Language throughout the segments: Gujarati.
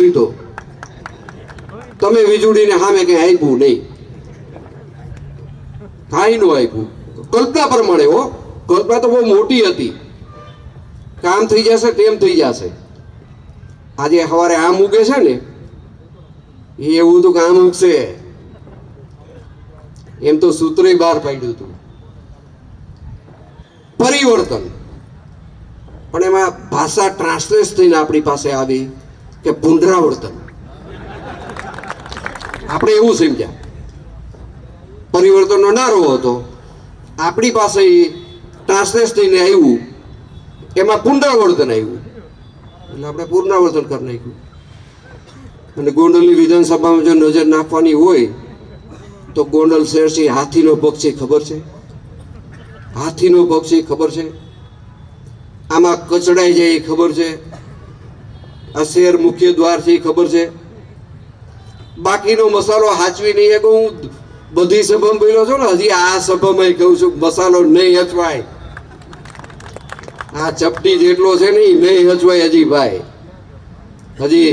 લીધો, તમે વીજળીને સામે કઈ આપ્યું નહીં, કાંઈ નું આપ્યું. કલ્પના પ્રમાણે હો, કલ્પના તો બહુ મોટી હતી, કામ થઈ જશે તેમ થઈ જશે. આજે સવારે આમ ઉગે છે ને એ એવું હતું કે આમ ઉગશે એમ તો સૂત્રે બહાર પાડ્યું હતું. પરિવર્તન, પણ એમાં ભાષા ટ્રાન્સલેટ થઈને આપણી પાસે આવી કે પુનરાવર્તન. આપણે એવું સમજ્યા પરિવર્તનનો નારો હતો, આપણી પાસે ટ્રાન્સલેટ થઈને આવ્યું એમાં પુનરાવર્તન આવ્યું એટલે આપણે પુનરાવર્તન કરી નાખ્યું. અને ગોંડલની વિધાનસભામાં જો નજર નાખવાની હોય તો ગોંડલ શહેર છે હાથીનો પગ છે, ખબર છે? હાથીનો પગ છે ખબર છે? આમાં કચડાઈ જાય ખબર છે? આ શહેર મુખ્ય દ્વાર છે ખબર છે? બાકીનો મસાલો હાચવી નહીં. હું બધી સભામાં બોલ્યો છું ને, હજી આ સભામાં કહું છું મસાલો નહીં હચવાય. આ ચપટી જેટલો છે ને નહીં હચવાય હજી ભાઈ. હજી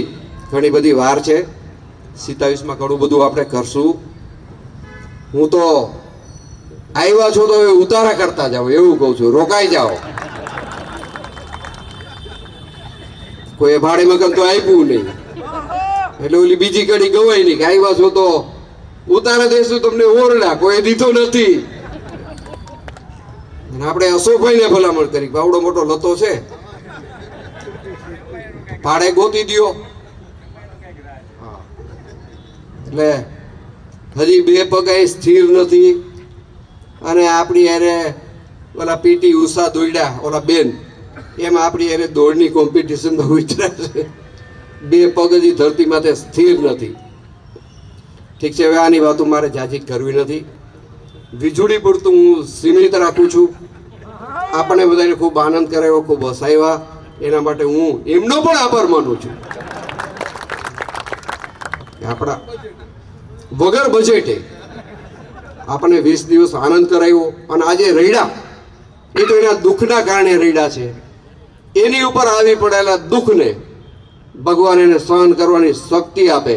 ઘણી બધી વાર છે. 27માં ઘણું બધું આપણે કરશું. હું તો આવ્યા છો તો હવે ઉતારા કરતા જાઓ એવું કહું છું, રોકાઈ જાઓ. કોઈ ભાડે મકાન તો આપ્યું નહીં એટલે ઓલી બીજી કડી ગવાય નહીં કે આવ્યા છો તો ઉતારે દેશું તમને ઓરડા, કોઈ દીધો નથી. આપણે અશોકભાઈને ભલામણ કરી, બાવડો મોટો લતો છે, ભાડે ગોતી દ્યો. એટલે હજી બે પગાઈ સ્થિર નથી. અને આપણી યારે ઓલા પીટી ઉષા દોડ્યા ઓલા બેન, એમાં આપણી યારે દોડની કોમ્પિટિશનમાં ઉતર્યા છે. બે પગ હજી ધરતી માથે સ્થિર નથી. ઠીક છે, હવે આની વાતો મારે જાજી કરવી નથી. વીજળી પૂરતું હું સીમિત રાખું છું. આપણને બધાને ખૂબ આનંદ કરાયો, ખૂબ હસાવ્યા, એના માટે હું એમનો પણ આભાર માનું છું. આપણા વગર બજેટે આપણને 20 દિવસ આનંદ કરાવ્યો. અને આજે રડ્યા એ તો એના દુઃખના કારણે રડ્યા છે. એની ઉપર આવી પડેલા દુઃખને ભગવાન એને સહન કરવાની શક્તિ આપે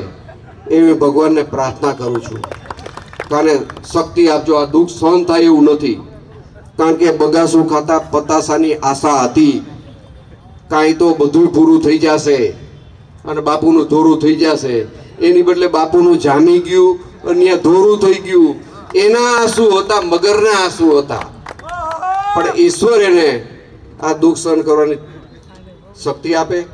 એવી ભગવાનને પ્રાર્થના કરું છું. કારણ શક્તિ આપજો, આ દુઃખ સહન થાય એવું નથી. કારણ કે બગાસું ખાતા પતાસાની આશા હતી, કાંઈ તો બધું પૂરું થઈ જશે અને બાપુનું ધોરું થઈ જશે. એની બદલે બાપુનું જામી ગયું અને ધોરું થઈ ગયું. એના આંસુ હતા, મગરના આંસુ હતા. પણ ઈશ્વર એને આ દુઃખ સહન કરવાની શક્તિ આપે.